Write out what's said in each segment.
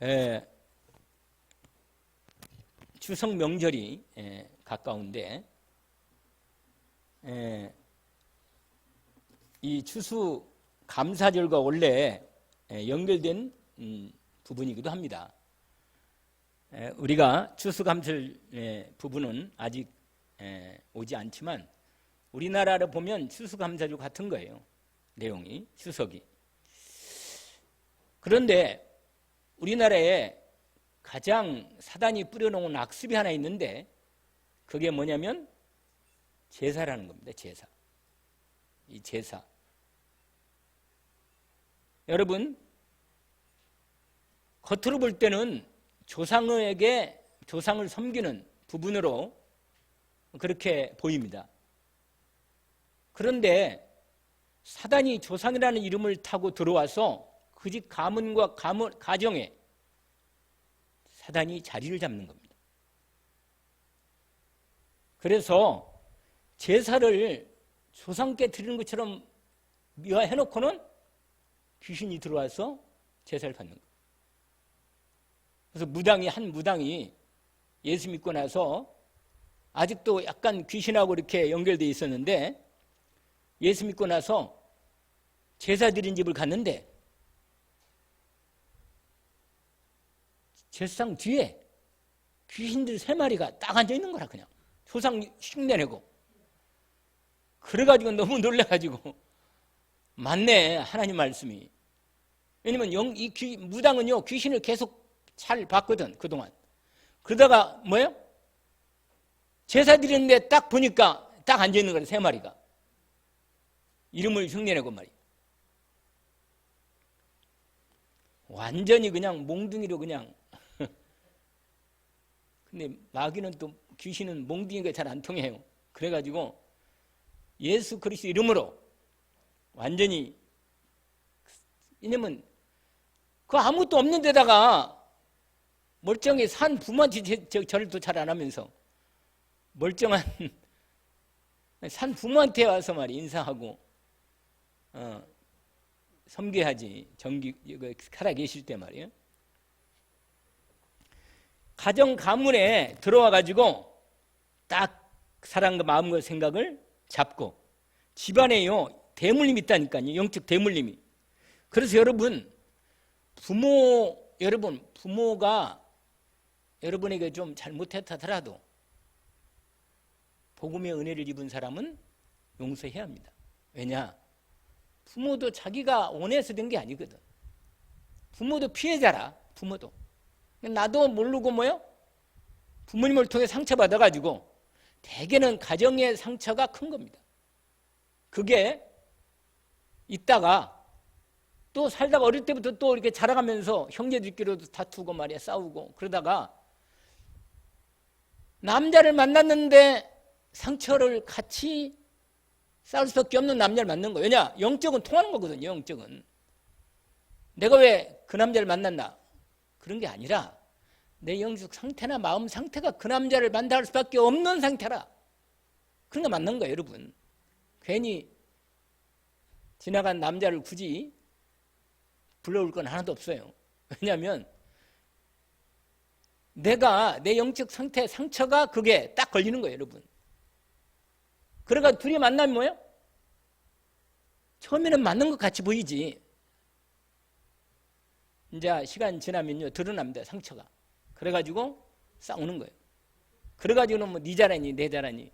에, 추석 명절이 가까운데 이 추수감사절과 원래 연결된 부분이기도 합니다. 우리가 추수감사절 부분은 아직 오지 않지만 우리나라를 보면 추수감사절 같은 거예요. 내용이, 추석이. 그런데 우리나라에 가장 사단이 뿌려놓은 악습이 하나 있는데 그게 뭐냐면 제사라는 겁니다. 제사. 이 제사. 여러분, 겉으로 볼 때는 조상을 섬기는 부분으로 그렇게 보입니다. 그런데 사단이 조상이라는 이름을 타고 들어와서 그 집 가문과 가정에 사단이 자리를 잡는 겁니다. 그래서 제사를 조상께 드리는 것처럼 미화해놓고는 귀신이 들어와서 제사를 받는 거예요. 그래서 한 무당이 예수 믿고 나서 아직도 약간 귀신하고 이렇게 연결되어 있었는데 예수 믿고 나서 제사 드린 집을 갔는데 제사상 뒤에 귀신들 3마리가 딱 앉아있는 거라. 그냥 조상 흉내내고. 그래가지고 너무 놀라가지고 맞네, 하나님 말씀이. 왜냐면 무당은요 귀신을 계속 잘 봤거든 그동안. 그러다가 뭐예요? 제사 드리는데 딱 보니까 딱 앉아있는 거라. 3마리가 이름을 흉내내고 말이에요. 완전히 그냥 몽둥이로 그냥. 근데 마귀는 또 귀신은 몽둥이가 잘 안 통해요. 그래가지고 예수 그리스도 이름으로 완전히, 왜냐면 그 아무것도 없는 데다가 멀쩡히 산 부모한테 절도 잘 안 하면서 멀쩡한 산 부모한테 와서 말이야 인사하고 섬겨야지. 살아 계실 때 말이에요. 가정 가문에 들어와 가지고 딱 사랑과 마음과 생각을 잡고 집안에요 대물림이 있다니까요. 영적 대물림이. 그래서 부모가 여러분에게 좀 잘못했다더라도 복음의 은혜를 입은 사람은 용서해야 합니다. 왜냐? 부모도 자기가 원해서 된 게 아니거든. 부모도 피해자라. 부모도. 나도 모르고 뭐요? 부모님을 통해 상처받아가지고 대개는 가정의 상처가 큰 겁니다. 그게 있다가 또 살다가 어릴 때부터 또 이렇게 자라가면서 형제들끼리도 다투고 말이야 싸우고 그러다가 남자를 만났는데 상처를 같이 싸울 수밖에 없는 남자를 만난 거예요. 왜냐? 영적은 통하는 거거든요. 영적은. 내가 왜 그 남자를 만났나? 그런 게 아니라 내 영적 상태나 마음 상태가 그 남자를 만날 수밖에 없는 상태라. 그런 거 만난 거예요. 여러분. 괜히 지나간 남자를 굳이 불러올 건 하나도 없어요. 왜냐하면 내 영적 상태 상처가 그게 딱 걸리는 거예요. 여러분. 그러니까 둘이 만나면 뭐예요? 처음에는 맞는 것 같이 보이지. 이제 시간 지나면요 드러납니다. 상처가. 그래가지고 싸우는 거예요. 그래가지고는 뭐 네 잘하니 내 잘하니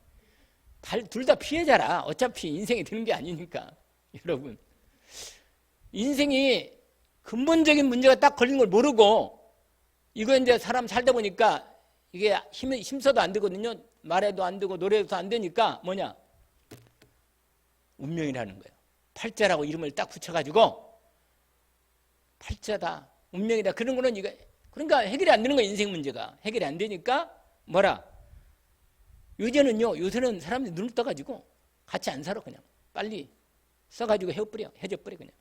둘 다 피해자라. 어차피 인생이 되는 게 아니니까. 여러분, 인생이 근본적인 문제가 딱 걸린 걸 모르고 이거 이제 사람 살다 보니까 이게 힘써도 안 되거든요. 말해도 안 되고 노래도 안 되니까 뭐냐? 운명이라는 거예요. 팔자라고 이름을 딱 붙여가지고 팔자다, 운명이다. 그런 거는 그러니까 해결이 안 되는 거예요. 인생 문제가. 해결이 안 되니까 뭐라? 요새는 사람들이 눈을 떠가지고 같이 안 살아. 그냥 빨리 써가지고 헤어져버려 그냥.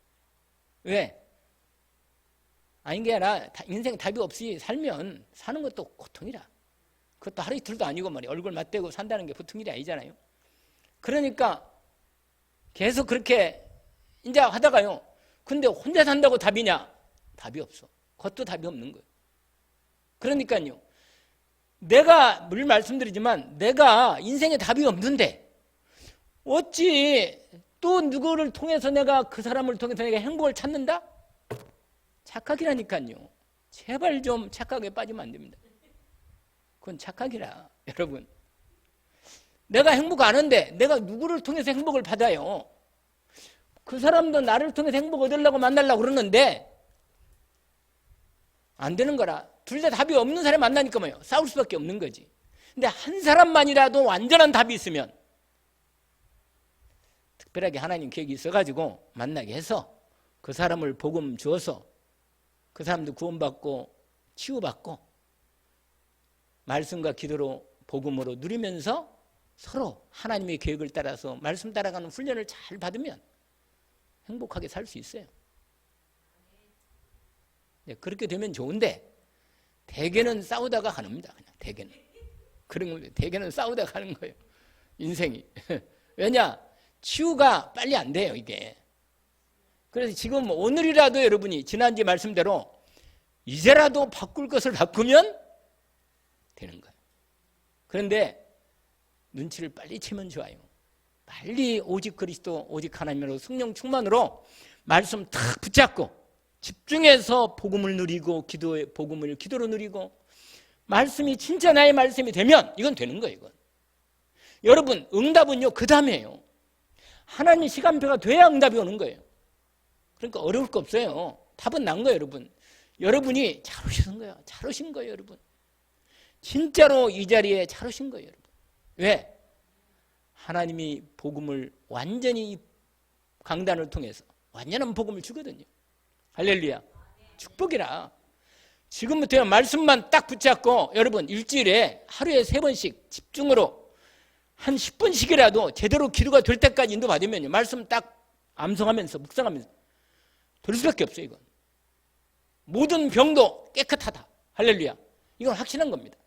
왜? 아닌 게 아니라 인생 답이 없이 살면 사는 것도 고통이라. 그것도 하루 이틀도 아니고 말이야. 얼굴 맞대고 산다는 게 보통 일이 아니잖아요. 그러니까 계속 그렇게 이제 하다가요. 근데 혼자 산다고 답이냐? 답이 없어. 그것도 답이 없는 거예요. 그러니까요. 내가 늘 말씀드리지만 내가 인생에 답이 없는데 어찌 또 누구를 통해서 내가 그 사람을 통해서 내가 행복을 찾는다? 착각이라니까요. 제발 좀 착각에 빠지면 안 됩니다. 그건 착각이라. 여러분, 내가 행복 안 하는데 내가 누구를 통해서 행복을 받아요? 그 사람도 나를 통해서 행복 얻으려고 만나려고 그러는데 안 되는 거라. 둘 다 답이 없는 사람이 만나니까 뭐예요? 싸울 수밖에 없는 거지. 근데 한 사람만이라도 완전한 답이 있으면 특별하게 하나님 계획이 있어가지고 만나게 해서 그 사람을 복음 주어서 그 사람도 구원받고 치유받고 말씀과 기도로 복음으로 누리면서 서로 하나님의 계획을 따라서 말씀 따라가는 훈련을 잘 받으면 행복하게 살 수 있어요. 네, 그렇게 되면 좋은데 대개는 싸우다가 가는겁니다. 그냥 대개는 그런 겁니다. 대개는 싸우다가 가는 거예요. 인생이. 왜냐? 치유가 빨리 안 돼요, 이게. 그래서 지금 오늘이라도 여러분이 지난주에 말씀대로 이제라도 바꿀 것을 바꾸면 되는 거예요. 그런데 눈치를 빨리 채면 좋아요. 빨리 오직 그리스도, 오직 하나님으로 성령 충만으로 말씀 탁 붙잡고 집중해서 복음을 누리고 복음을 기도로 누리고 말씀이 진짜 나의 말씀이 되면 이건 되는 거예요. 이건. 여러분, 응답은요 그 다음이에요. 하나님 시간표가 돼야 응답이 오는 거예요. 그러니까 어려울 거 없어요. 답은 난 거예요. 여러분. 여러분이 잘 오신 거예요. 잘 오신 거예요. 여러분. 진짜로 이 자리에 잘 오신 거예요. 여러분. 왜? 하나님이 복음을 완전히 강단을 통해서 완전한 복음을 주거든요. 할렐루야. 축복이라. 지금부터 말씀만 딱 붙잡고 여러분 일주일에 하루에 3번씩 집중으로 한 10분씩이라도 제대로 기도가 될 때까지 인도받으면요. 말씀 딱 암송하면서 묵상하면서 될 수밖에 없어요. 이건. 모든 병도 깨끗하다. 할렐루야. 이건 확신한 겁니다.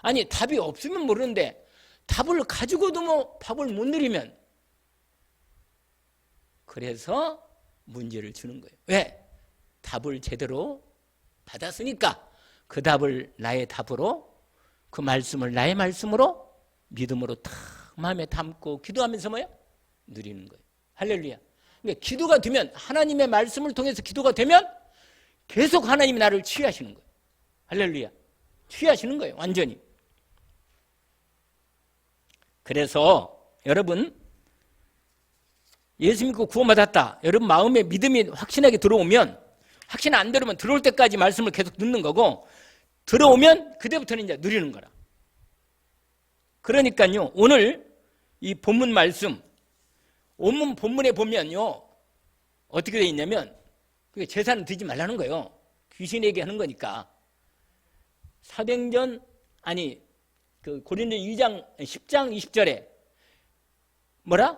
아니 답이 없으면 모르는데 답을 가지고도 뭐 밥을 못 누리면 그래서 문제를 주는 거예요. 왜? 답을 제대로 받았으니까 그 답을 나의 답으로 그 말씀을 나의 말씀으로 믿음으로 탁 마음에 담고 기도하면서 뭐야? 누리는 거예요. 할렐루야. 그러니까 기도가 되면 하나님의 말씀을 통해서 기도가 되면 계속 하나님이 나를 치유하시는 거예요. 할렐루야. 치유하시는 거예요. 완전히. 그래서 여러분 예수 믿고 구원받았다. 여러분 마음에 믿음이 확신하게 들어오면 확신 안 들으면 들어올 때까지 말씀을 계속 듣는 거고 들어오면 그때부터는 이제 누리는 거라. 그러니까요. 오늘 이 본문 말씀 본문에 보면요. 어떻게 돼 있냐면 그게 제사는 드리지 말라는 거예요. 귀신에게 하는 거니까. 사도행전 그 고린도 2장 10장 20절에 뭐라?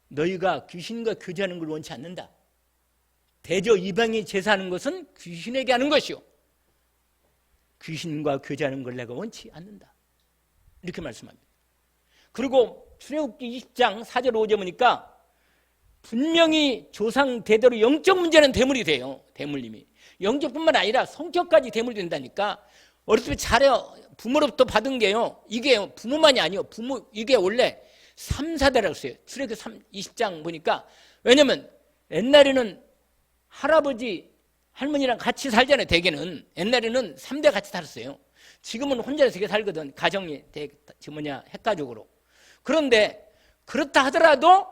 너희가 귀신과 교제하는 걸 원치 않는다. 대저 이방이 제사하는 것은 귀신에게 하는 것이요. 귀신과 교제하는 걸 내가 원치 않는다. 이렇게 말씀합니다. 그리고 출애굽기 20장 4절 5절 보니까 분명히 조상 대대로 영적 문제는 대물이 돼요. 대물림이. 영적뿐만 아니라 성격까지 대물이 된다니까. 어렸을 때 잘해요. 부모로부터 받은 게요. 이게 부모만이 아니요. 이게 원래 3, 4대라고 했어요. 출애굽기 20장 보니까. 왜냐면 옛날에는 할아버지, 할머니랑 같이 살잖아요. 대개는. 옛날에는 3대 같이 살았어요. 지금은 혼자서 이렇게 살거든. 가정이 핵가족으로. 그런데 그렇다 하더라도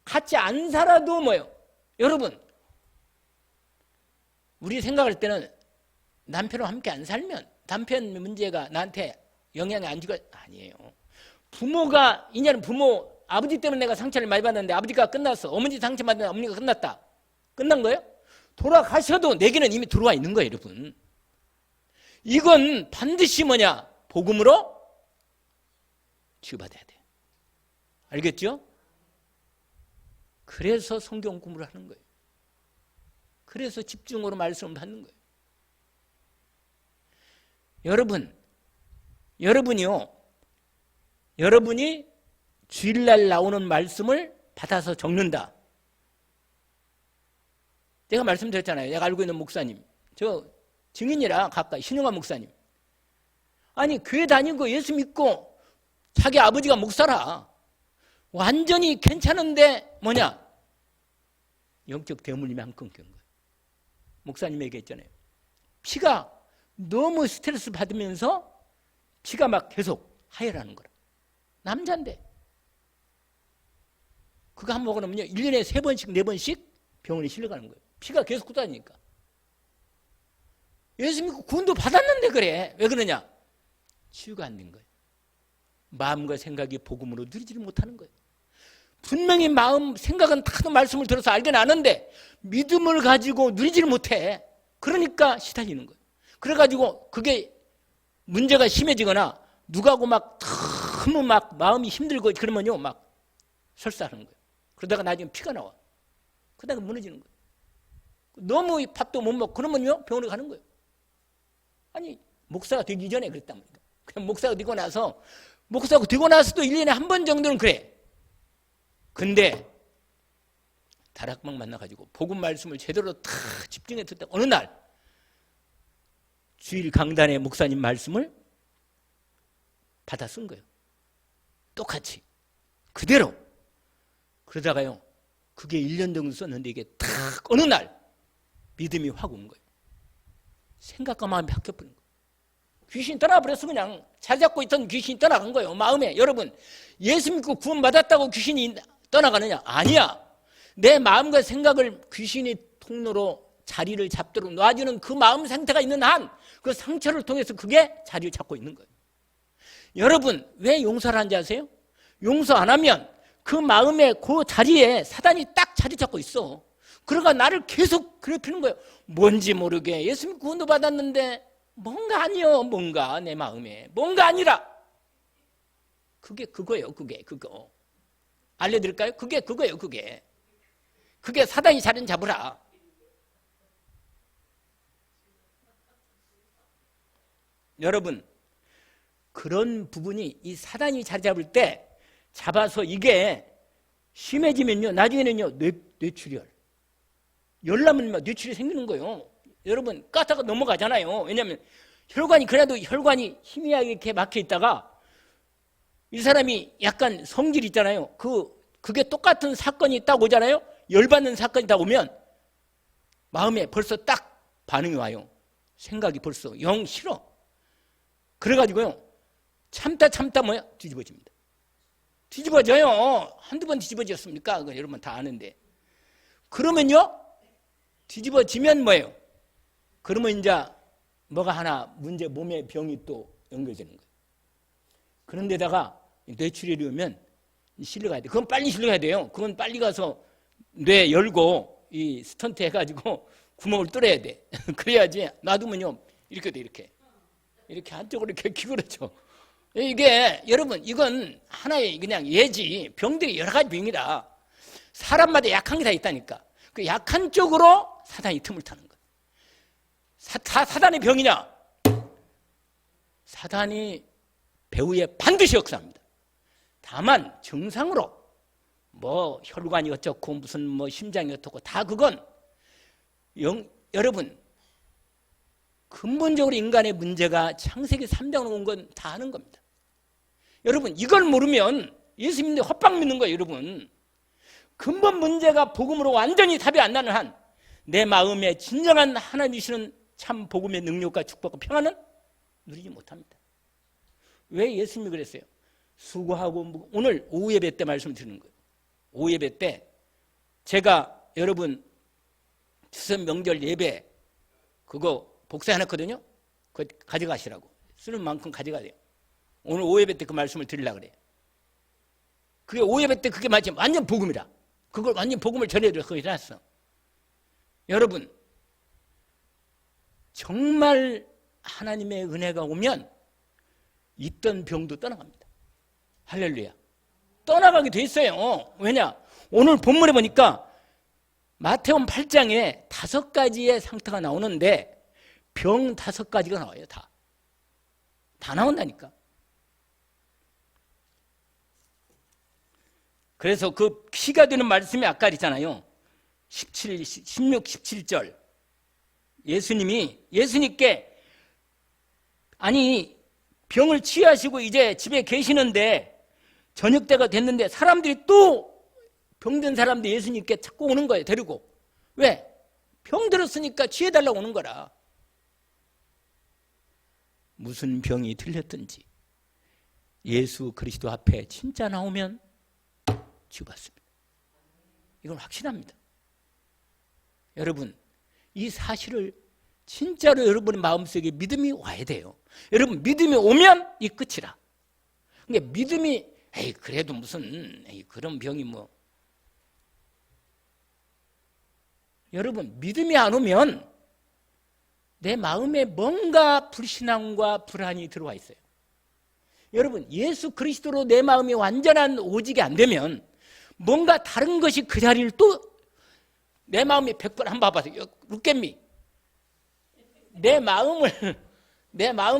같이 안 살아도 뭐예요? 여러분, 우리 생각할 때는 남편과 함께 안 살면 남편 문제가 나한테 영향이 안 주고 아니에요. 부모가 이제는 아버지 때문에 내가 상처를 많이 받았는데 아버지가 끝났어. 어머니 상처 받았는데 어머니가 끝났다. 끝난 거예요? 돌아가셔도 내게는 이미 들어와 있는 거예요, 여러분. 이건 반드시 뭐냐? 복음으로 치유받아야 돼요. 알겠죠? 그래서 성경 공부를 하는 거예요. 그래서 집중으로 말씀을 받는 거예요. 여러분이 주일날 나오는 말씀을 받아서 적는다. 제가 말씀드렸잖아요. 내가 알고 있는 목사님, 저 증인이라 가까이 신용환 목사님. 아니 교회 다니고 예수 믿고 자기 아버지가 목사라. 완전히 괜찮은데 뭐냐? 영적 대물림이 안 끊긴 거예요. 목사님 얘기했잖아요. 피가 너무 스트레스 받으면서 피가 막 계속 하혈하는 거라. 남자인데. 그거 한 번 먹으면요 1년에 3번씩 4번씩 병원에 실려가는 거예요. 피가 계속 굳다니까. 예수 믿고 구원도 받았는데 그래. 왜 그러냐? 치유가 안 된 거예요. 마음과 생각이 복음으로 누리지를 못하는 거예요. 분명히 마음, 생각은 다도 말씀을 들어서 알긴 아는데 믿음을 가지고 누리지를 못해. 그러니까 시달리는 거예요. 그래가지고 그게 문제가 심해지거나 누가하고 막 너무 막 마음이 힘들고 그러면요 막 설사하는 거예요. 그러다가 나중에 피가 나와. 그러다가 무너지는 거예요. 너무 밥도 못 먹고 그러면요 병원에 가는 거예요. 아니 목사가 되기 전에 그랬단 말이에요. 그냥 목사가 되고 나서도 1년에 한 번 정도는 그래. 근데 다락방 만나가지고 복음 말씀을 제대로 다 집중해 듣다 어느 날 주일 강단의 목사님 말씀을 받아 쓴 거예요. 똑같이 그대로. 그러다가요 그게 1년 정도 썼는데 이게 딱 어느 날 믿음이 확 온 거예요. 생각과 마음이 바뀌어버린 거예요. 귀신이 떠나버렸어. 그냥 잘 잡고 있던 귀신이 떠나간 거예요. 마음에. 여러분 예수 믿고 구원받았다고 귀신이 떠나가느냐? 아니야. 내 마음과 생각을 귀신이 통로로 자리를 잡도록 놔주는 그 마음 상태가 있는 한 그 상처를 통해서 그게 자리를 잡고 있는 거예요. 여러분 왜 용서를 하는지 아세요? 용서 안 하면 그 마음의 그 자리에 사단이 딱 자리 잡고 있어. 그러니까 나를 계속 괴롭히는 거예요. 뭔지 모르게 예수 믿고 구원도 받았는데 뭔가 아니요. 뭔가 내 마음에 뭔가 아니라 그게 그거예요. 그거 알려드릴까요? 그게 그거예요. 그게 사단이 자리 잡으라. 여러분 그런 부분이 이 사단이 자리 잡을 때 잡아서 이게 심해지면요 나중에는요 뇌출혈 열나면 뇌출혈이 생기는 거예요. 여러분 까다가 넘어가잖아요. 왜냐하면 혈관이 그래도 혈관이 희미하게 이렇게 막혀 있다가 이 사람이 약간 성질이 있잖아요. 그게 똑같은 사건이 딱 오잖아요. 열받는 사건이 딱 오면 마음에 벌써 딱 반응이 와요. 생각이 벌써 영 싫어. 그래가지고요 참다 뭐야? 뒤집어집니다. 뒤집어져요. 한두 번 뒤집어졌습니까? 여러분 다 아는데. 그러면요 뒤집어지면 뭐예요? 그러면 이제 뭐가 하나 문제 몸에 병이 또 연결되는 거예요. 그런데다가 뇌출혈이 오면 실려가야 돼요. 그건 빨리 실려가야 돼요. 그건 빨리 가서 뇌 열고 이 스턴트 해가지고 구멍을 뚫어야 돼. 그래야지 놔두면요 이렇게 돼. 이렇게 한쪽으로 이렇게 기울어져. 이게 여러분 이건 하나의 그냥 예지. 병들이 여러 가지 병이라 사람마다 약한 게 다 있다니까. 그 약한 쪽으로 사단이 틈을 타는 거예요. 사단의 병이냐? 사단이 배후에 반드시 역사합니다. 다만 정상으로 뭐 혈관이 어쩌고 무슨 뭐 심장이 어떻고 다 그건 여러분 근본적으로 인간의 문제가 창세기 3장으로 온 건 다 아는 겁니다. 여러분 이걸 모르면 예수 믿는데 헛방 믿는 거예요. 여러분 근본 문제가 복음으로 완전히 답이 안 나는 한 내 마음에 진정한 하나님 주시는 참 복음의 능력과 축복과 평안은 누리지 못합니다. 왜 예수님이 그랬어요? 수고하고 오늘 오후 예배 때 말씀 드리는 거예요. 오후 예배 때 제가 여러분 추석 명절 예배 그거 복사해놨거든요. 그거 가져가시라고. 쓰는 만큼 가져가야 돼요. 오늘 오후 예배 때 그 말씀을 드리려고 그래요. 그게 오후 예배 때 그게 마치 완전 복음이라. 그걸 완전 복음을 전해드려 거기 해놨어. 여러분 정말 하나님의 은혜가 오면 있던 병도 떠나갑니다. 할렐루야. 떠나가게 돼 있어요. 왜냐? 오늘 본문에 보니까 마태복음 8장에 5가지의 상태가 나오는데 병 5가지가 나와요. 다 나온다니까. 그래서 그 키가 되는 말씀이 아까 있잖아요. 16, 17절 예수님께 아니 병을 치유하시고 이제 집에 계시는데 저녁 때가 됐는데 사람들이 또 병든 사람들 예수님께 자꾸 오는 거예요. 데리고. 왜? 병 들었으니까 치유해달라고 오는 거라. 무슨 병이 들렸든지 예수 그리스도 앞에 진짜 나오면 치유받습니다. 이건 확실합니다. 여러분, 이 사실을 진짜로 여러분의 마음속에 믿음이 와야 돼요. 여러분, 믿음이 오면 이 끝이라. 그러니까 믿음이 그래도 무슨 그런 병이 뭐. 여러분, 믿음이 안 오면 내 마음에 뭔가 불신앙과 불안이 들어와 있어요. 여러분, 예수 그리스도로 내 마음이 완전한 오직이 안 되면 뭔가 다른 것이 그 자리를 또 내 마음이 100번 한번 봐봐요. 룩겜미. 내 마음이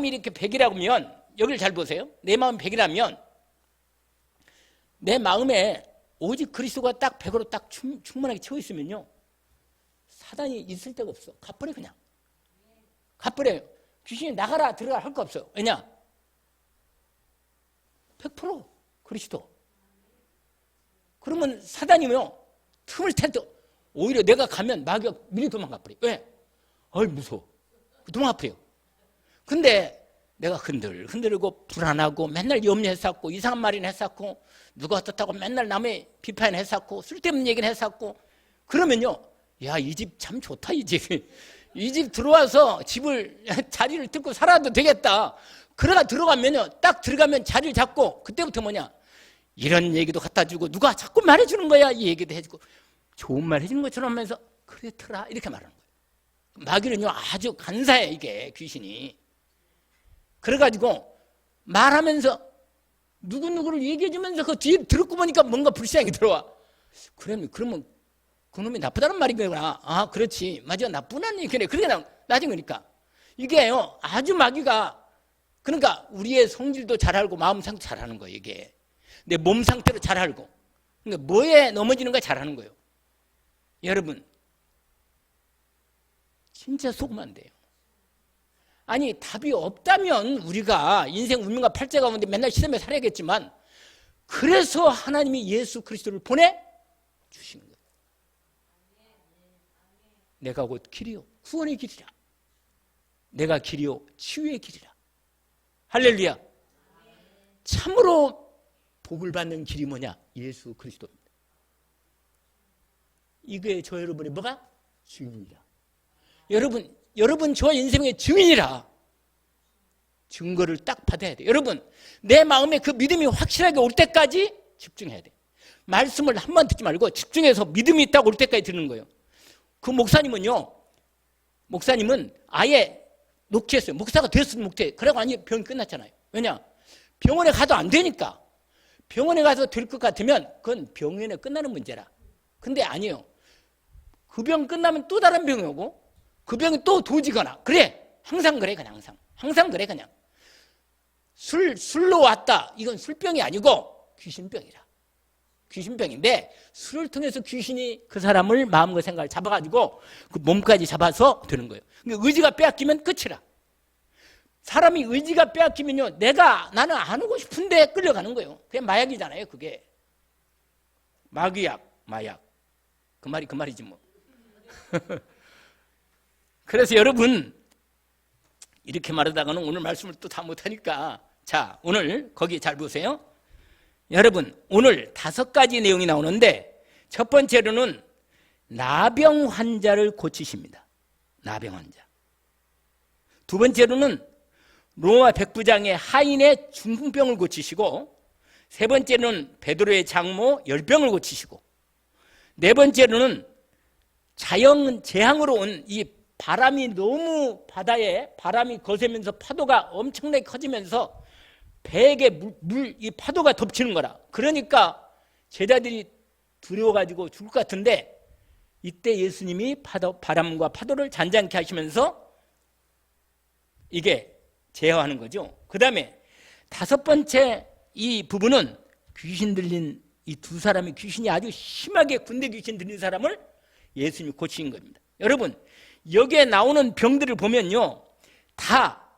이렇게 100이라면 여기를 잘 보세요. 내 마음이 100이라면 내 마음에 오직 그리스도가 딱 100으로 딱 충만하게 채워 있으면요. 사단이 있을 데가 없어. 가버려 그냥. 가버려요. 귀신이 나가라 들어가라 할 거 없어요. 왜냐? 100% 그리스도. 그러면 사단이요 틈을 태도 오히려 내가 가면 마귀가 미리 도망가버려. 왜? 무서워. 도망가버려. 근데 내가 흔들고 불안하고 맨날 염려했었고 이상한 말이나 했었고 누가 어떻다고 맨날 남의 비판했었고 쓸데없는 얘기는 했었고 그러면요. 야, 이 집 참 좋다 이 집. 이 집 들어와서 자리를 뜯고 살아도 되겠다. 그러다 들어가면요. 딱 들어가면 자리를 잡고 그때부터 뭐냐. 이런 얘기도 갖다 주고 누가 자꾸 말해주는 거야. 이 얘기도 해주고 좋은 말 해주는 것처럼 하면서 그렇더라 이렇게 말하는 거예요. 마귀는요 아주 간사해 이게 귀신이. 그래가지고 말하면서 누구누구를 얘기해주면서 그 뒤에 들었고 보니까 뭔가 불쌍하게 들어와. 그러면 그놈이 나쁘다는 말이구나. 아 그렇지 맞아 나쁘다는 얘기네. 그게 나중에 그러니까 이게요 아주 마귀가 그러니까 우리의 성질도 잘 알고 마음 상태 잘 아는 거예요. 이게 내 몸 상태로 잘 알고 그러니까 뭐에 넘어지는가 잘 아는 거예요. 여러분 진짜 속으면 안 돼요. 아니 답이 없다면 우리가 인생 운명과 팔자 가운데 맨날 시험에 살아야겠지만 그래서 하나님이 예수 그리스도를 보내주신 거예요. 내가 곧 길이요 구원의 길이라. 내가 길이요 치유의 길이라. 할렐루야. 참으로 복을 받는 길이 뭐냐? 예수 그리스도입니다. 이게 저 여러분의 뭐가? 증인이라. 여러분 저 인생의 증인이라. 증거를 딱 받아야 돼요. 여러분 내 마음에 그 믿음이 확실하게 올 때까지 집중해야 돼요. 말씀을 한 번 듣지 말고 집중해서 믿음이 딱 올 때까지 듣는 거예요. 그 목사님은 아예 녹취했어요. 목사가 됐으면 목태. 그러고 아니 병이 끝났잖아요. 왜냐? 병원에 가도 안 되니까. 병원에 가서 될 것 같으면 그건 병원에 끝나는 문제라. 근데 아니에요. 그 병 끝나면 또 다른 병이 오고 그 병이 또 도지거나 그래. 항상 그래 그냥 항상 그래 그냥. 술로 왔다. 이건 술병이 아니고 귀신병이라. 귀신병인데 술을 통해서 귀신이 그 사람을 마음과 생각을 잡아가지고 그 몸까지 잡아서 되는 거예요. 그러니까 의지가 빼앗기면 끝이라. 사람이 의지가 빼앗기면요 나는 안 오고 싶은데 끌려가는 거예요. 그게 마약이잖아요. 그게 마귀약 마약 그 말이지 뭐. 그래서 여러분 이렇게 말하다가는 오늘 말씀을 또 다 못하니까 자 오늘 거기 잘 보세요. 여러분 오늘 5가지 내용이 나오는데 첫 번째로는 나병 환자를 고치십니다. 나병 환자. 두 번째로는 로마 백부장의 하인의 중풍병을 고치시고 세 번째로는 베드로의 장모 열병을 고치시고 네 번째로는 자연 재앙으로 온 이 바람이 너무 바다에 바람이 거세면서 파도가 엄청나게 커지면서 배에게 이 파도가 덮치는 거라. 그러니까 제자들이 두려워가지고 죽을 것 같은데 이때 예수님이 바람과 파도를 잔잔케 하시면서 이게 제어하는 거죠. 그 다음에 5번째 이 부분은 귀신 들린 이 두 사람이 귀신이 아주 심하게 군대 귀신 들린 사람을 예수님이 고치신 겁니다. 여러분, 여기에 나오는 병들을 보면요, 다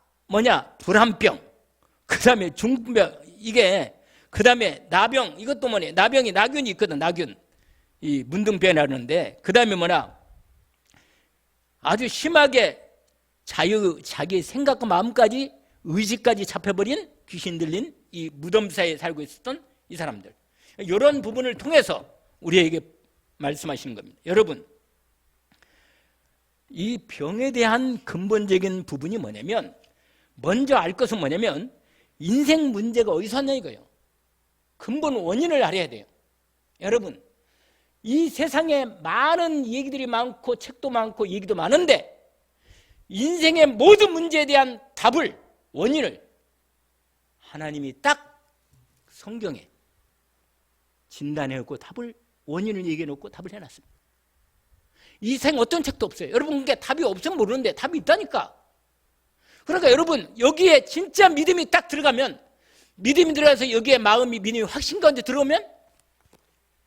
불안병, 그 다음에 중풍병, 이게, 그 다음에 나병, 이것도 나병이, 나균이 있거든, 나균. 이 문둥병이라는데, 그 다음에 아주 심하게 자기 생각과 마음까지, 의지까지 잡혀버린 귀신 들린 이 무덤 사이에 살고 있었던 이 사람들. 이런 부분을 통해서 우리에게 말씀하시는 겁니다. 여러분, 이 병에 대한 근본적인 부분이 뭐냐면, 먼저 알 것은 뭐냐면 인생 문제가 어디서 왔냐 이거예요. 근본 원인을 알아야 돼요. 여러분, 이 세상에 많은 얘기들이 많고 책도 많고 얘기도 많은데 인생의 모든 문제에 대한 답을, 원인을 하나님이 딱 성경에 진단해놓고 답을, 원인을 얘기해놓고 답을 해놨습니다. 이 세상에 어떤 책도 없어요. 여러분, 그게 답이 없으면 모르는데 답이 있다니까. 그러니까 여러분, 여기에 진짜 믿음이 딱 들어가면, 믿음이 들어가서 여기에 마음이, 믿음이 확신 가운데 들어오면,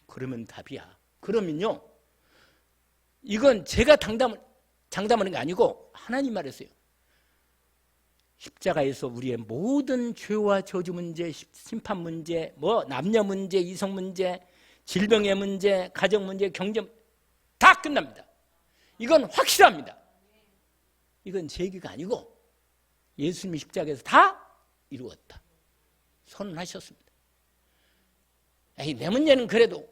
그러면 답이야. 그러면요, 이건 제가 장담하는 게 아니고 하나님 말했어요. 십자가에서 우리의 모든 죄와 저주 문제, 심판 문제, 남녀 문제, 이성 문제, 질병의 문제, 가정 문제, 경제 다 끝납니다. 이건 확실합니다. 이건 제 얘기가 아니고 예수님이 십자가에서 다 이루었다 선언하셨습니다. 내 문제는 그래도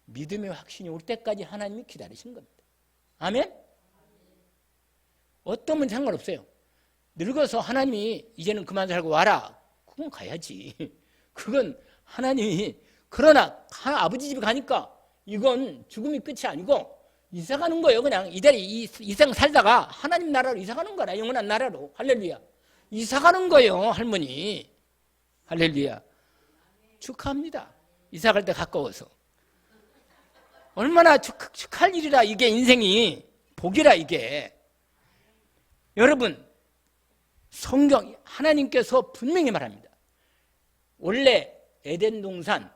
믿음의 확신이 올 때까지 하나님이 기다리신 겁니다. 아멘? 어떤 문제 상관없어요. 늙어서 하나님이 이제는 그만 살고 와라, 그건 가야지. 그건 하나님이, 그러나 아버지 집에 가니까 이건 죽음이 끝이 아니고 이사 가는 거예요. 그냥 이 생 살다가 하나님 나라로 이사 가는 거라, 영원한 나라로. 할렐루야. 이사 가는 거예요, 할머니. 할렐루야. 축하합니다. 이사 갈 때 가까워서. 얼마나 축하할 일이라, 이게 인생이. 복이라, 이게. 여러분, 성경, 하나님께서 분명히 말합니다. 원래 에덴 동산,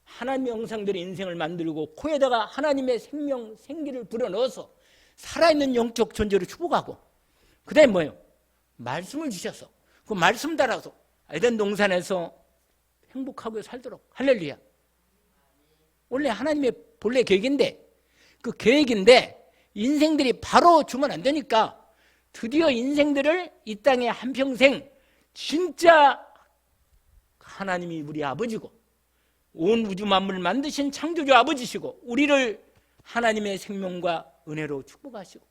하나님의 형상들의 인생을 만들고 코에다가 하나님의 생명, 생기를 불어넣어서 살아있는 영적 존재로 축복하고, 그 다음에 뭐예요? 말씀을 주셔서 그 말씀 따라서 에덴 동산에서 행복하게 살도록. 할렐루야. 원래 하나님의 본래 계획인데, 그 계획인데 인생들이 바로 주면 안 되니까 드디어 인생들을 이 땅에 한평생 진짜 하나님이 우리 아버지고 온 우주 만물을 만드신 창조주 아버지시고 우리를 하나님의 생명과 은혜로 축복하시고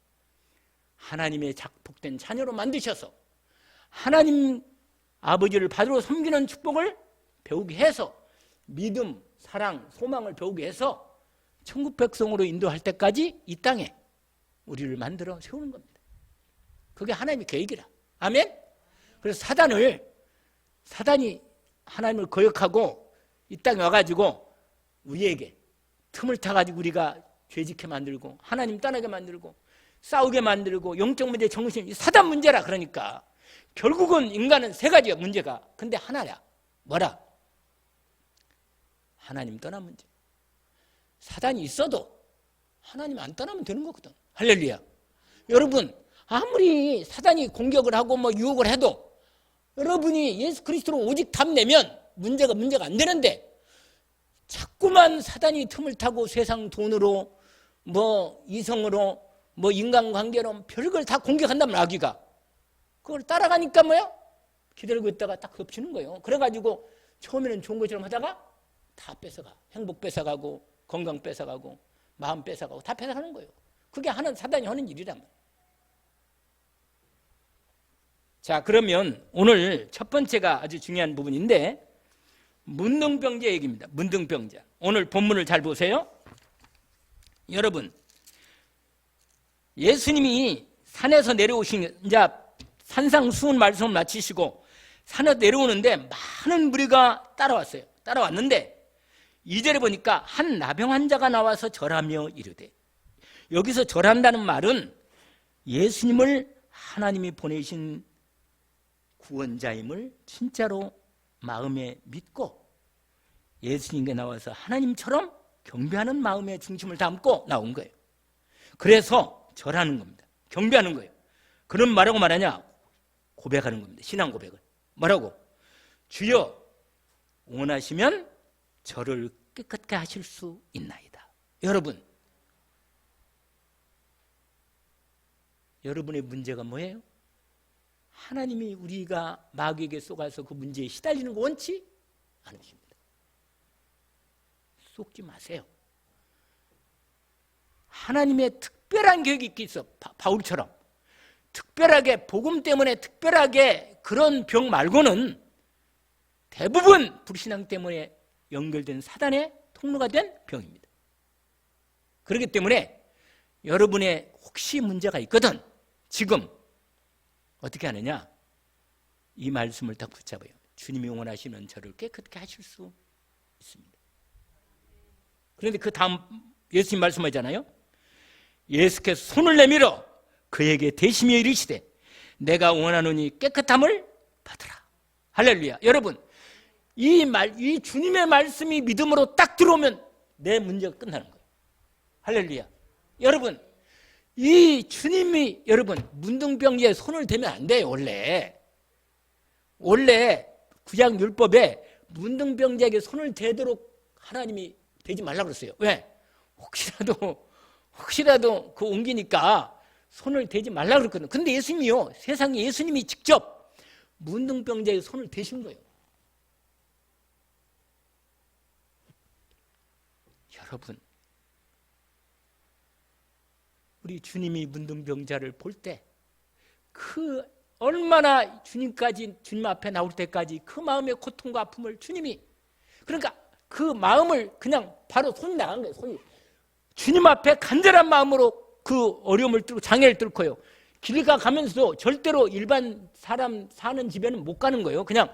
하나님의 작복된 자녀로 만드셔서 하나님 아버지를 받으러 섬기는 축복을 배우게 해서 믿음, 사랑, 소망을 배우게 해서 천국 백성으로 인도할 때까지 이 땅에 우리를 만들어 세우는 겁니다. 그게 하나님의 계획이라. 아멘? 그래서 사단이 하나님을 거역하고 이 땅에 와가지고 우리에게 틈을 타가지고 우리가 죄짓게 만들고 하나님 떠나게 만들고 싸우게 만들고 영적 문제, 정신, 사단 문제라. 그러니까 결국은 인간은 세 가지야, 문제가. 근데 하나야. 뭐라? 하나님 떠난 문제. 사단이 있어도 하나님 안 떠나면 되는 거거든. 할렐루야. 여러분, 아무리 사단이 공격을 하고 유혹을 해도 여러분이 예수 그리스도로 오직 답내면 문제가 안 되는데, 자꾸만 사단이 틈을 타고 세상 돈으로 이성으로 인간관계로 별걸 다 공격한다면, 아기가 그걸 따라가니까 기다리고 있다가 딱 덮치는 거예요. 그래가지고 처음에는 좋은 것처럼 하다가 다 뺏어가. 행복 뺏어가고 건강 뺏어가고 마음 뺏어가고 다 뺏어가는 거예요. 그게 사단이 하는 일이란 말이에요. 자, 그러면 오늘 첫 번째가 아주 중요한 부분인데, 문둥병자 얘기입니다. 문둥병자. 오늘 본문을 잘 보세요. 여러분, 예수님이 산에서 내려오신, 이제 산상수훈 말씀을 마치시고 산에 내려오는데 많은 무리가 따라왔어요. 따라왔는데 2절에 보니까 한 나병 환자가 나와서 절하며 이르되, 여기서 절한다는 말은 예수님을 하나님이 보내신 구원자임을 진짜로 마음에 믿고 예수님께 나와서 하나님처럼 경배하는 마음의 중심을 담고 나온 거예요. 그래서 절하는 겁니다. 경배하는 거예요. 그럼 뭐라고 말하냐? 고백하는 겁니다. 신앙 고백을. 뭐라고? 주여 원하시면 저를 깨끗게 하실 수 있나이다. 여러분, 여러분의 문제가 뭐예요? 하나님이 우리가 마귀에게 속아서 그 문제에 시달리는 거 원치 않으십니다. 속지 마세요. 하나님의 특별한 계획이 있어. 바울처럼 특별하게 복음 때문에 특별하게 그런 병 말고는 대부분 불신앙 때문에 연결된 사단의 통로가 된 병입니다. 그렇기 때문에 여러분의 혹시 문제가 있거든 지금 어떻게 하느냐? 이 말씀을 딱 붙잡아요. 주님이 원하시면 저를 깨끗게 하실 수 있습니다. 그런데 그 다음 예수님 말씀하잖아요. 예수께서 손을 내밀어 그에게 대시며 이르시되 내가 원하노니 깨끗함을 받으라. 할렐루야. 여러분, 이 주님의 말씀이 믿음으로 딱 들어오면 내 문제가 끝나는 거예요. 할렐루야. 여러분, 이 주님이 여러분 문둥병자에 손을 대면 안 돼요. 원래 구약 율법에 문둥병자에게 손을 대도록 하나님이 대지 말라고 그랬어요. 왜? 혹시라도 그 옮기니까 손을 대지 말라고 그랬거든요. 근데 예수님이요, 세상에 예수님이 직접 문둥병자의 손을 대신 거예요. 여러분, 우리 주님이 문둥병자를 볼 때 그 얼마나 주님 앞에 나올 때까지 그 마음의 고통과 아픔을 주님이, 그러니까 그 마음을 그냥 바로 손이 나간 거예요. 손이 주님 앞에 간절한 마음으로 그 어려움을 뚫고 장애를 뚫고요, 길 가면서도 절대로 일반 사람 사는 집에는 못 가는 거예요. 그냥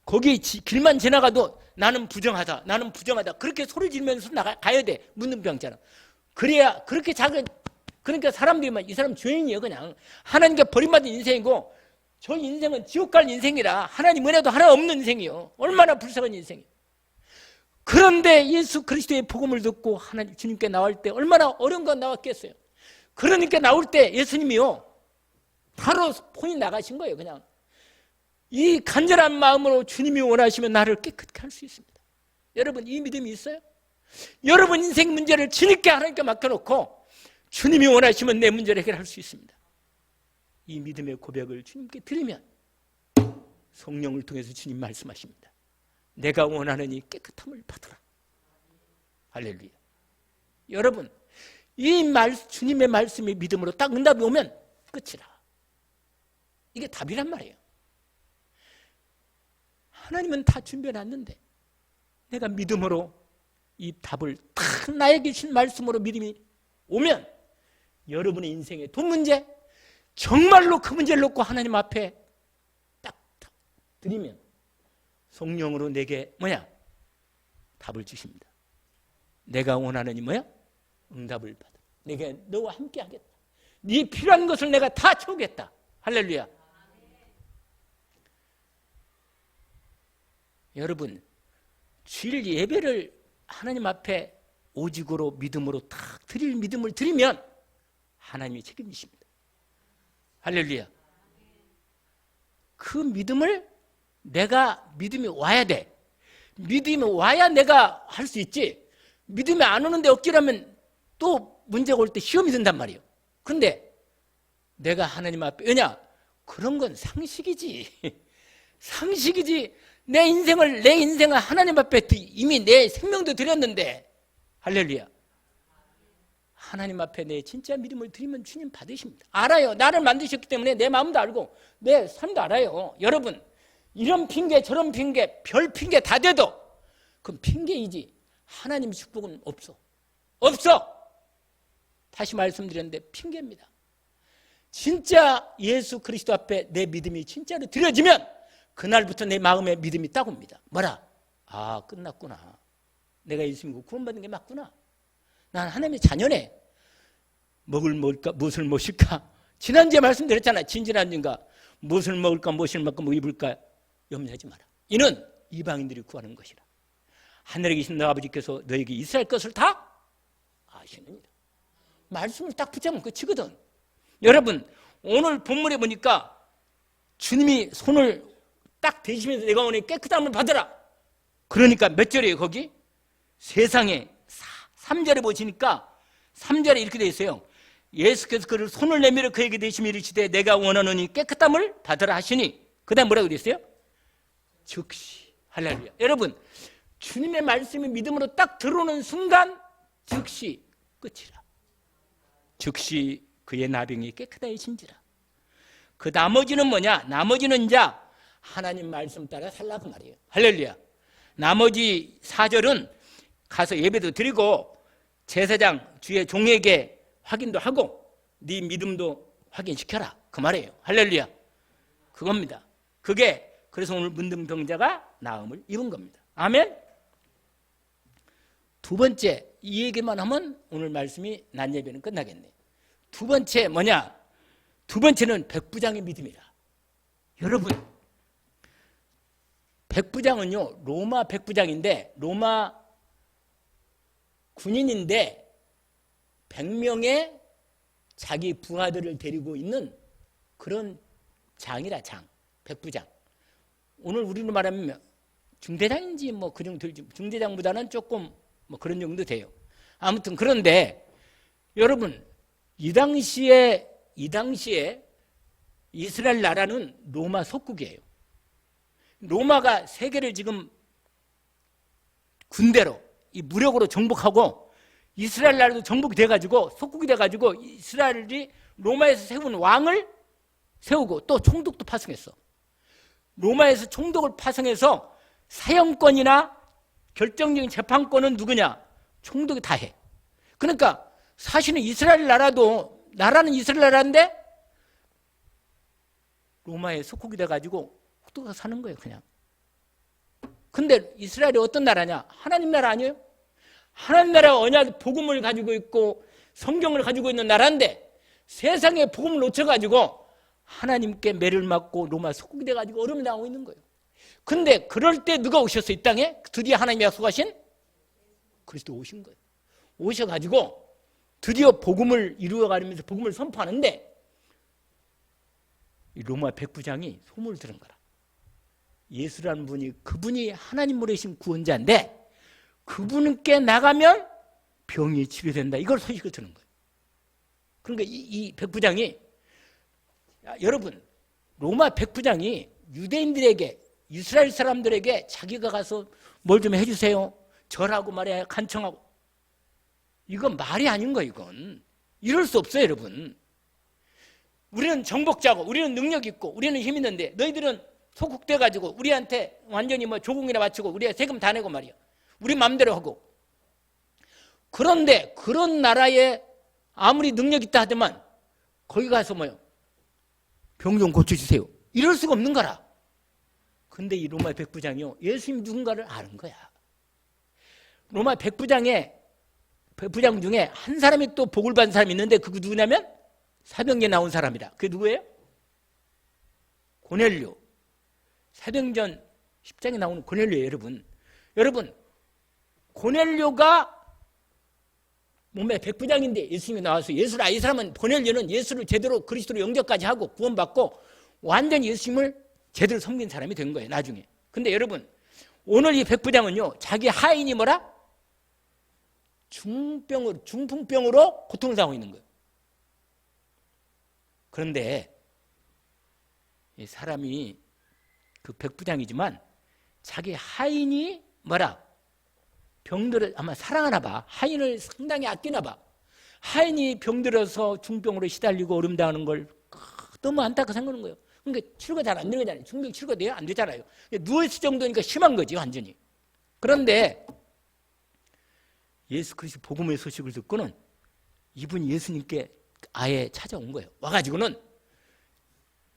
거기 길만 지나가도 나는 부정하다 그렇게 소리 지르면서 가야 돼. 문둥병자는. 그래야 그렇게 그러니까 사람들이 막 이 사람 죄인이에요. 그냥 하나님께 버림받은 인생이고 저 인생은 지옥 갈 인생이라 하나님 은혜도 하나 없는 인생이에요. 얼마나 불쌍한 인생이에요. 그런데 예수 그리스도의 복음을 듣고 하나님 주님께 나올 때 얼마나 어려운 건 나왔겠어요. 그러니까 나올 때 예수님이요 바로 폰이 나가신 거예요. 그냥 이 간절한 마음으로 주님이 원하시면 나를 깨끗게 할 수 있습니다. 여러분, 이 믿음이 있어요? 여러분 인생 문제를 주님께 하나님께 맡겨놓고 주님이 원하시면 내 문제를 해결할 수 있습니다. 이 믿음의 고백을 주님께 드리면 성령을 통해서 주님 말씀하십니다. 내가 원하느니 깨끗함을 받으라. 할렐루야. 여러분, 주님의 말씀이 믿음으로 딱 응답이 오면 끝이라. 이게 답이란 말이에요. 하나님은 다 준비해놨는데 내가 믿음으로 이 답을 딱 나에게 주신 말씀으로 믿음이 오면 여러분의 인생의 돈 문제, 정말로 그 문제를 놓고 하나님 앞에 딱 드리면 성령으로 내게 답을 주십니다. 내가 원하는 응답을 받아. 내가 너와 함께 하겠다. 네 필요한 것을 내가 다 채우겠다. 할렐루야. 여러분, 주일 예배를 하나님 앞에 오직으로 믿음으로 딱 드릴 믿음을 드리면 하나님이 책임지십니다. 할렐루야. 그 믿음을 믿음이 와야 돼. 믿음이 와야 내가 할 수 있지. 믿음이 안 오는데 억지라면 또 문제가 올 때 시험이 든단 말이에요. 그런데 내가 하나님 앞에, 그런 건 상식이지. 상식이지. 내 인생을 하나님 앞에 이미 내 생명도 드렸는데, 할렐루야. 하나님 앞에 내 진짜 믿음을 드리면 주님 받으십니다. 알아요. 나를 만드셨기 때문에 내 마음도 알고 내 삶도 알아요. 여러분, 이런 핑계 저런 핑계 별 핑계 다 돼도 그건 핑계이지 하나님 축복은 없어. 다시 말씀드렸는데 핑계입니다. 진짜 예수 그리스도 앞에 내 믿음이 진짜로 드려지면 그날부터 내 마음에 믿음이 딱 옵니다. 끝났구나. 내가 예수님 구원받은 게 맞구나. 난 하나님의 자녀네. 무엇을 먹을까? 지난주에 말씀드렸잖아요. 지난주인가. 무엇을 먹을까, 무엇을 먹고 뭐 입을까 염려하지 마라. 이는 이방인들이 구하는 것이라. 하늘에 계신 너 아버지께서 너에게 이스라엘 것을 다 아시느니라. 말씀을 딱 붙잡으면 끝이거든. 여러분, 오늘 본문에 보니까 주님이 손을 딱 대시면서 내가 오늘 깨끗함을 받으라. 그러니까 몇 절이에요 거기? 세상에 3절에 보시니까 3절에 이렇게 되어 있어요. 예수께서 그를 손을 내밀어 그에게 대시며 이르시되 내가 원하노니 깨끗함을 받으라 하시니 그 다음 뭐라고 되어 있어요? 즉시. 할렐루야. 여러분, 주님의 말씀이 믿음으로 딱 들어오는 순간 즉시 끝이라. 즉시 그의 나병이 깨끗해진지라. 그 나머지는 뭐냐? 나머지는 이제 하나님 말씀 따라 살라 그 말이에요. 할렐루야. 나머지 4절은 가서 예배도 드리고 제사장 주의 종에게 확인도 하고 네 믿음도 확인시켜라 그 말이에요. 할렐루야. 그겁니다. 그게 그래서 오늘 문둥병자가 나음을 입은 겁니다. 아멘. 두 번째, 이 얘기만 하면 오늘 말씀이 낮 예배는 끝나겠네. 두 번째 뭐냐? 두 번째는 백부장의 믿음이라. 여러분, 백부장은요 로마 백부장인데 로마 군인인데 100명의 자기 부하들을 데리고 있는 그런 장이라. 장, 백부장. 오늘 우리로 말하면 중대장인지 뭐 그 정도, 중대장보다는 조금 뭐 그런 정도 돼요. 아무튼 그런데 여러분, 이 당시에 이스라엘 나라는 로마 속국이에요. 로마가 세계를 지금 군대로 이 무력으로 정복하고 이스라엘 나라도 정복이 돼가지고 속국이 돼가지고 이스라엘이 로마에서 세운 왕을 세우고 또 총독도 파송했어. 로마에서 총독을 파송해서 사형권이나 결정적인 재판권은 누구냐? 총독이 다 해. 그러니까 사실은 이스라엘 나라는 이스라엘 나라인데 로마에 속국이 돼가지고 또 사는 거예요 그냥. 근데 이스라엘이 어떤 나라냐? 하나님 나라 아니에요? 하나님 나라가 언약 복음을 가지고 있고 성경을 가지고 있는 나라인데 세상에 복음을 놓쳐가지고 하나님께 매를 맞고 로마 속국이 돼가지고 어려움을 당하고 있는 거예요. 근데 그럴 때 누가 오셨어요? 이 땅에 드디어 하나님이 약속하신 그리스도 오신 거예요. 오셔가지고 드디어 복음을 이루어가면서 복음을 선포하는데 이 로마 백부장이 소문을 들은 거라. 예수라는 분이 그분이 하나님 보내신 구원자인데 그분께 나가면 병이 치료된다. 이걸 소식을 듣는 거예요. 그러니까 이 백부장이, 여러분, 로마 백부장이 유대인들에게, 이스라엘 사람들에게 자기가 가서 뭘 좀 해주세요, 절하고 말이야 간청하고, 이건 말이 아닌 거예요. 이건 이럴 수 없어요. 여러분, 우리는 정복자고 우리는 능력 있고 우리는 힘 있는데 너희들은 소국돼가지고 우리한테 완전히 뭐 조공이나 바치고 우리가 세금 다 내고 말이야, 우리 마음대로 하고. 그런데 그런 나라에 아무리 능력 있다 하지만 거기 가서 뭐요? 병 좀 고쳐주세요, 이럴 수가 없는 거라. 근데 이 로마 백부장이요, 예수님 누군가를 아는 거야. 로마 백부장 중에 한 사람이 또 복을 받은 사람이 있는데 그거 누구냐면 사도행전에 나온 사람이다. 그게 누구예요? 고넬료. 사도행전 10장에 나오는 고넬료예요. 여러분, 고넬료가 몸에 백부장인데 예수님이 나와서 예수를 이 사람은, 고넬료는 예수를 제대로 그리스도로 영접까지 하고 구원받고 완전히 예수님을 제대로 섬긴 사람이 된 거예요 나중에. 근데 여러분, 오늘 이 백부장은요 자기 하인이 뭐라? 중풍병으로 고통을 당하고 있는 거예요. 그런데 이 사람이 그 백부장이지만 자기 하인이 뭐라? 병들어, 아마 사랑하나 봐. 하인을 상당히 아끼나 봐. 하인이 병들어서 중병으로 시달리고 어림당하는 걸 너무 안타깝게 생각하는 거예요. 그러니까 치료가 잘 안 되는 거잖아요. 중병 치료가 돼요? 안 되잖아요. 누워있을 정도니까 심한 거지 완전히. 그런데 예수 그리스도 복음의 소식을 듣고는 이분이 예수님께 아예 찾아온 거예요. 와가지고는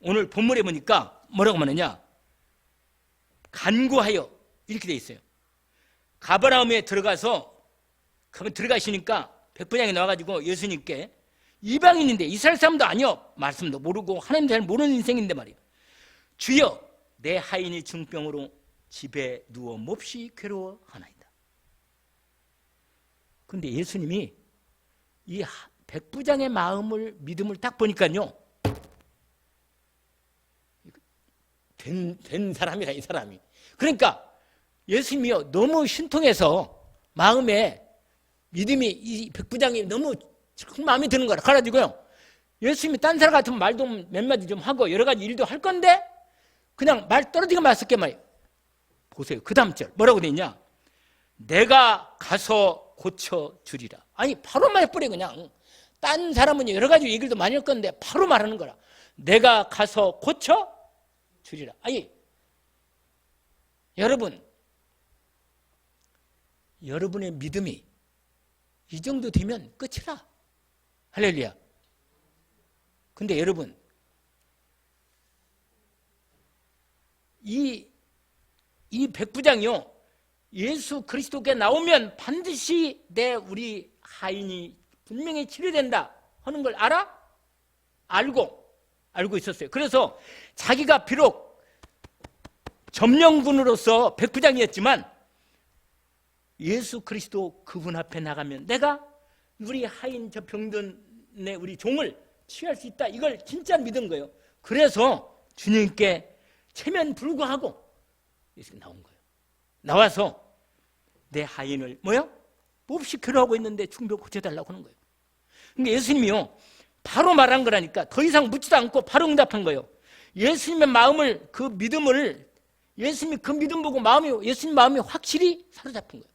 오늘 본문에 보니까 뭐라고 말하냐? 간구하여 이렇게 돼 있어요. 가버나움에 들어가시니까 백부장이 나와가지고 예수님께, 이방인인데 이스라엘 사람도 아니요, 말씀도 모르고 하나님 잘 모르는 인생인데 말이에요, 주여 내 하인이 중병으로 집에 누워 몹시 괴로워하나이다. 근데 예수님이 이 백부장의 마음을, 믿음을 딱 보니까요, 된 사람이라, 이 사람이. 그러니까 예수님이요, 너무 신통해서 마음에 믿음이, 이 백부장이 너무 마음에 드는 거라. 그래가지고요, 예수님이 딴 사람 같으면 말도 몇 마디 좀 하고 여러 가지 일도 할 건데 그냥 말 떨어지게 말했게 말이에요. 보세요. 그 다음 절 뭐라고 돼 있냐? 내가 가서 고쳐주리라. 아니 바로 말해버려. 그냥 딴 사람은 여러 가지 얘기도 많이 할 건데 바로 말하는 거라. 내가 가서 고쳐주리라. 아니 여러분의 믿음이 이 정도 되면 끝이라. 할렐루야. 근데 여러분, 이 백부장이요, 예수 그리스도께 나오면 반드시 우리 하인이 분명히 치료된다 하는 걸 알고 있었어요. 그래서 자기가 비록 점령군으로서 백부장이었지만 예수 그리스도 그분 앞에 나가면 내가 우리 하인 저 병든의 우리 종을 치유할 수 있다. 이걸 진짜 믿은 거예요. 그래서 주님께 체면 불구하고 예수님 나온 거예요. 나와서 내 하인을 몹시 괴로워하고 있는데 중병 고쳐달라고 하는 거예요. 그러니까 예수님이요, 바로 말한 거라니까 더 이상 묻지도 않고 바로 응답한 거예요. 예수님의 마음을, 그 믿음을, 예수님이 그 믿음 보고 예수님 마음이 확실히 사로잡힌 거예요.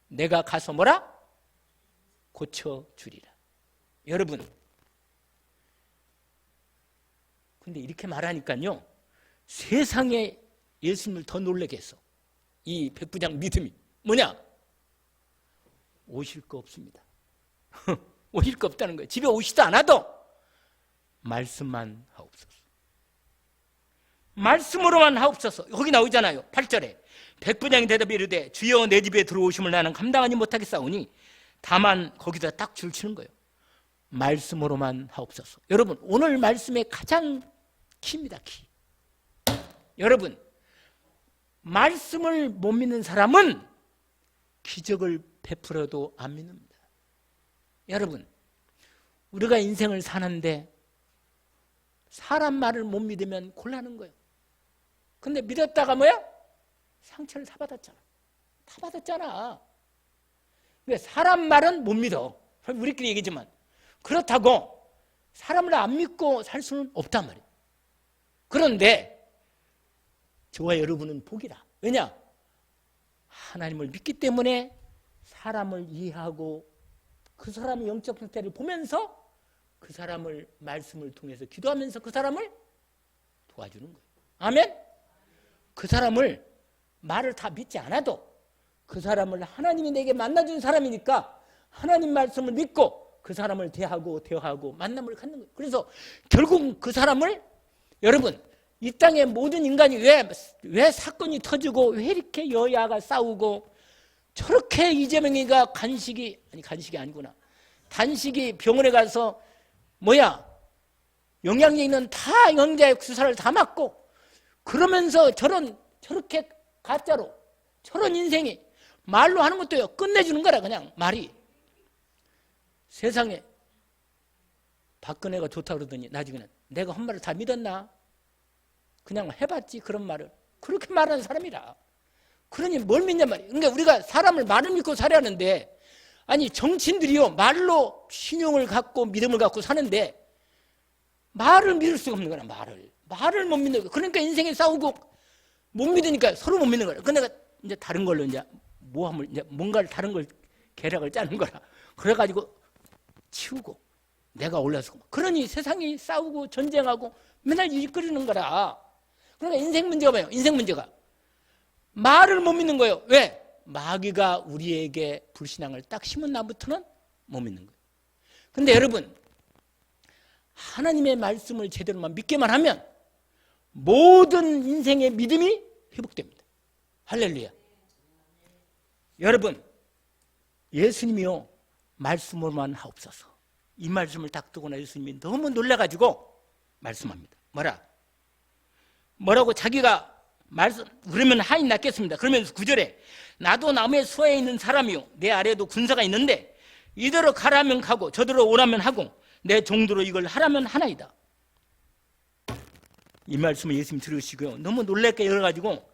내가 가서 고쳐주리라. 여러분, 근데 이렇게 말하니까요, 세상에 예수님을 더 놀라게 했어. 이 백부장 믿음이 뭐냐? 오실 거 없습니다. 오실 거 없다는 거예요. 집에 오시지도 않아도 말씀만 하옵소서. 말씀으로만 하옵소서. 거기 나오잖아요. 8절에 백부장이 대답해 이르되 주여 내 집에 들어오심을 나는 감당하지 못하겠사오니, 다만 거기다 딱 줄치는 거예요. 말씀으로만 하옵소서. 여러분, 오늘 말씀의 가장 키입니다. 키. 여러분, 말씀을 못 믿는 사람은 기적을 베풀어도 안 믿습니다. 여러분, 우리가 인생을 사는데 사람 말을 못 믿으면 곤란한 거예요. 근데 믿었다가 상처를 다 받았잖아. 근데 사람 말은 못 믿어. 우리끼리 얘기지만 그렇다고 사람을 안 믿고 살 수는 없단 말이에요. 그런데 저와 여러분은 복이라. 왜냐? 하나님을 믿기 때문에 사람을 이해하고 그 사람의 영적 상태를 보면서 그 사람을 말씀을 통해서 기도하면서 그 사람을 도와주는 거예요. 아멘? 그 사람을 말을 다 믿지 않아도 그 사람을 하나님이 내게 만나준 사람이니까 하나님 말씀을 믿고 그 사람을 대하고 만남을 갖는 거예요. 그래서 결국 그 사람을, 여러분, 이 땅의 모든 인간이 왜 사건이 터지고 왜 이렇게 여야가 싸우고 저렇게 이재명이가 간식이 아니구나. 단식이 병원에 가서 영양제 있는 다 영양제 주사를 다 맞고 그러면서 저렇게 가짜로 저런 인생이 말로 하는 것도요 끝내주는 거라. 그냥 말이 세상에 박근혜가 좋다고 그러더니 나중에는 내가 한 말을 다 믿었나? 그냥 해봤지. 그런 말을 그렇게 말하는 사람이라. 그러니 뭘 믿냐 말이에요. 그러니까 우리가 사람을 말을 믿고 살아야 하는데, 아니 정치인들이요 말로 신용을 갖고 믿음을 갖고 사는데 말을 믿을 수가 없는 거야. 말을 못 믿는 거야. 그러니까 인생에 싸우고 못 믿으니까 서로 못 믿는 거야. 그러니까 이제 다른 걸로 이제 모함을, 이제 뭔가를 다른 걸 계략을 짜는 거라. 그래가지고 치우고 내가 올라서고, 그러니 세상이 싸우고 전쟁하고 맨날 이끌리는 거라. 그러니까 인생 문제가 뭐예요? 인생 문제가 말을 못 믿는 거예요. 왜? 마귀가 우리에게 불신앙을 딱 심은 날부터는 못 믿는 거예요. 근데 여러분, 하나님의 말씀을 제대로만 믿게만 하면 모든 인생의 믿음이 회복됩니다. 할렐루야. 여러분, 예수님이요 말씀으로만 하옵소서. 이 말씀을 딱 두고나 예수님이 너무 놀라가지고 말씀합니다. 뭐라고 자기가 그러면 하인 낫겠습니다. 그러면서 9절에 나도 남의 수하에 있는 사람이요 내 아래에도 군사가 있는데 이대로 가라면 가고 저대로 오라면 하고 내 종도로 이걸 하라면 하나이다. 이 말씀을 예수님 들으시고요. 너무 놀랍게 열어가지고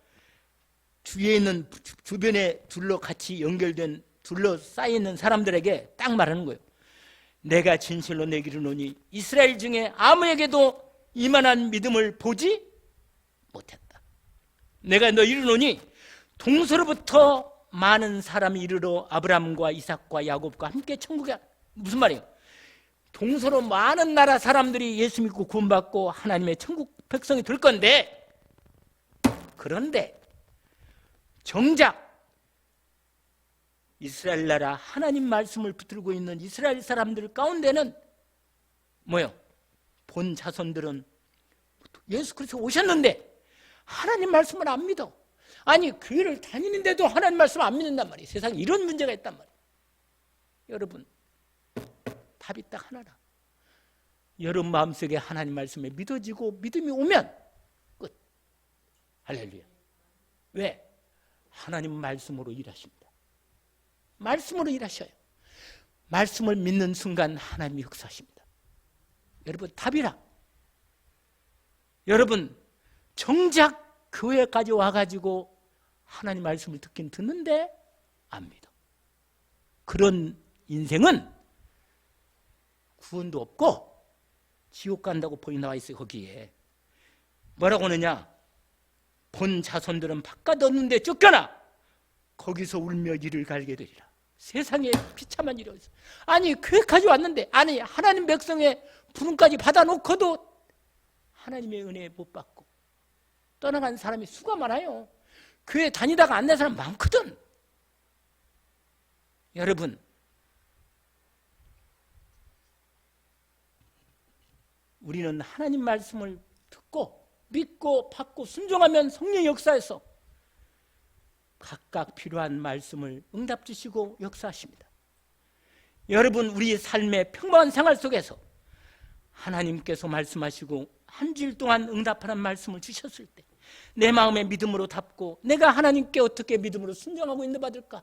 주위에 있는 주변에 같이 연결된 둘러싸여있는 사람들에게 딱 말하는 거예요. 내가 진실로 내게 이르노니 이스라엘 중에 아무에게도 이만한 믿음을 보지 못했다. 내가 너 이르노니 동서로부터 많은 사람이 이르러 아브라함과 이삭과 야곱과 함께 천국에. 무슨 말이에요? 동서로 많은 나라 사람들이 예수 믿고 구원받고 하나님의 천국 백성이 될 건데, 그런데 정작 이스라엘 나라 하나님 말씀을 붙들고 있는 이스라엘 사람들 가운데는 뭐요? 본 자손들은 예수 그리스도 오셨는데 하나님 말씀을 안 믿어. 아니 교회를 다니는데도 하나님 말씀을 안 믿는단 말이에요. 세상에 이런 문제가 있단 말이에요. 여러분, 답이 딱 하나라. 여러분 마음속에 하나님 말씀에 믿어지고 믿음이 오면 끝. 할렐루야. 왜? 하나님 말씀으로 일하십니다. 말씀으로 일하셔요. 말씀을 믿는 순간 하나님이 역사하십니다. 여러분, 답이라. 여러분, 정작 교회까지 와가지고 하나님 말씀을 듣긴 듣는데 안 믿어. 그런 인생은 구원도 없고 지옥 간다고 본이 나와 있어요. 거기에 뭐라고 하느냐? 본 자손들은 바깥 없는데 쫓겨나 거기서 울며 이를 갈게 되리라. 세상에 비참한 일이 어딨어. 아니 교회까지 왔는데, 아니 하나님 백성의 부름까지 받아놓고도 하나님의 은혜 못 받고 떠나간 사람이 수가 많아요. 교회 다니다가 안 된 사람 많거든. 여러분, 우리는 하나님 말씀을 듣고 믿고 받고 순종하면 성령 역사에서 각각 필요한 말씀을 응답 주시고 역사하십니다. 여러분, 우리 삶의 평범한 생활 속에서 하나님께서 말씀하시고 한 주일 동안 응답하는 말씀을 주셨을 때 내 마음의 믿음으로 답고 내가 하나님께 어떻게 믿음으로 순종하고 인도받을까?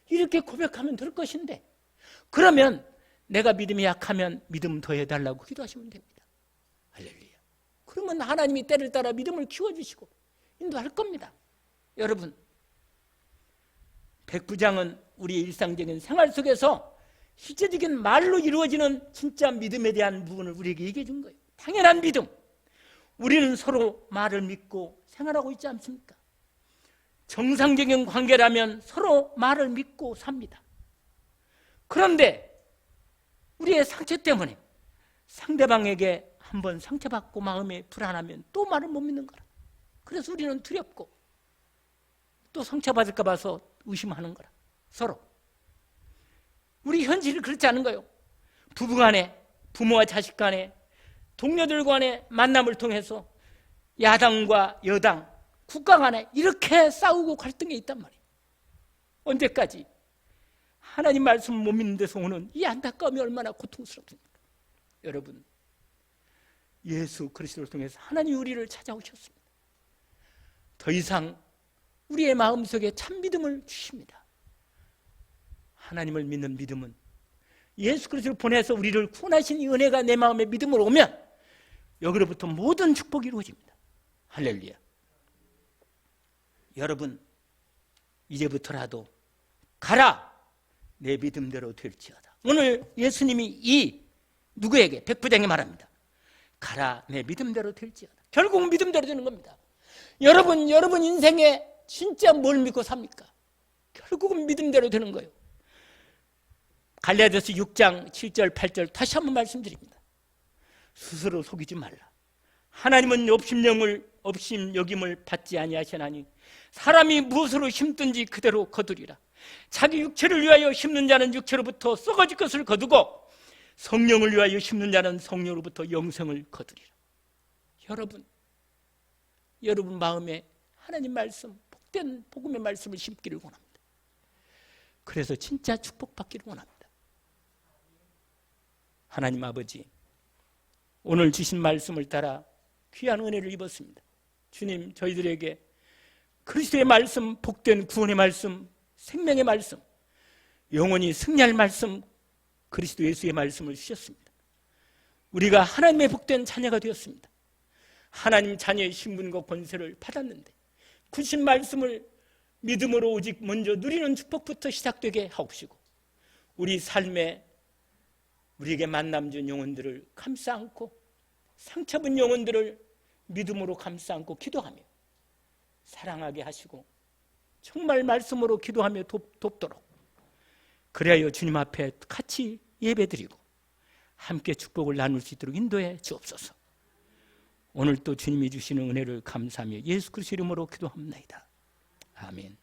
이렇게 고백하면 될 것인데, 그러면 내가 믿음이 약하면 믿음 더해달라고 기도하시면 됩니다. 할렐루야. 그러면 하나님이 때를 따라 믿음을 키워주시고 인도할 겁니다. 여러분, 백부장은 우리의 일상적인 생활 속에서 실제적인 말로 이루어지는 진짜 믿음에 대한 부분을 우리에게 얘기해 준 거예요. 당연한 믿음. 우리는 서로 말을 믿고 생활하고 있지 않습니까? 정상적인 관계라면 서로 말을 믿고 삽니다. 그런데 우리의 상처 때문에 상대방에게 한번 상처받고 마음이 불안하면 또 말을 못 믿는 거라. 그래서 우리는 두렵고 또 상처받을까 봐서 의심하는 거라. 서로. 우리 현실이 그렇지 않은 거예요. 부부간에, 부모와 자식 간에, 동료들 간의 만남을 통해서 야당과 여당, 국가 간에 이렇게 싸우고 갈등이 있단 말이에요. 언제까지? 하나님 말씀을 못 믿는 데서 오는 이 안타까움이 얼마나 고통스럽습니까? 여러분, 예수 그리스도를 통해서 하나님 우리를 찾아오셨습니다. 더 이상 우리의 마음속에 참 믿음을 주십니다. 하나님을 믿는 믿음은 예수 그리스도를 보내서 우리를 구원하신 이 은혜가 내 마음에 믿음으로 오면 여기로부터 모든 축복이 이루어집니다. 할렐루야. 여러분, 이제부터라도 가라, 내 믿음대로 될지어다. 오늘 예수님이 이 누구에게? 백부장에 말합니다. 가라, 내 믿음대로 될지어다. 결국 믿음대로 되는 겁니다. 여러분 인생에 진짜 뭘 믿고 삽니까? 결국은 믿음대로 되는 거예요. 갈라디아서 6장 7절 8절 다시 한번 말씀드립니다. 스스로 속이지 말라. 하나님은 업심여김을 받지 아니하시나니 사람이 무엇으로 심든지 그대로 거두리라. 자기 육체를 위하여 심는 자는 육체로부터 썩어질 것을 거두고 성령을 위하여 심는 자는 성령으로부터 영생을 거두리라. 여러분 마음에 하나님 말씀, 복된 복음의 말씀을 심기를 원합니다. 그래서 진짜 축복받기를 원합니다. 하나님 아버지, 오늘 주신 말씀을 따라 귀한 은혜를 입었습니다. 주님, 저희들에게 그리스도의 말씀, 복된 구원의 말씀, 생명의 말씀, 영원히 승리할 말씀 그리스도 예수의 말씀을 주셨습니다. 우리가 하나님의 복된 자녀가 되었습니다. 하나님 자녀의 신분과 권세를 받았는데 주신 말씀을 믿음으로 오직 먼저 누리는 축복부터 시작되게 하옵시고, 우리 삶에 우리에게 만남 준 영혼들을 감싸 안고, 상처본 영혼들을 믿음으로 감싸 안고 기도하며 사랑하게 하시고, 정말 말씀으로 기도하며 돕도록, 그래야 주님 앞에 같이 예배드리고 함께 축복을 나눌 수 있도록 인도해 주옵소서. 오늘 또 주님이 주시는 은혜를 감사하며 예수 그리스도 이름으로 기도합니다. 아멘.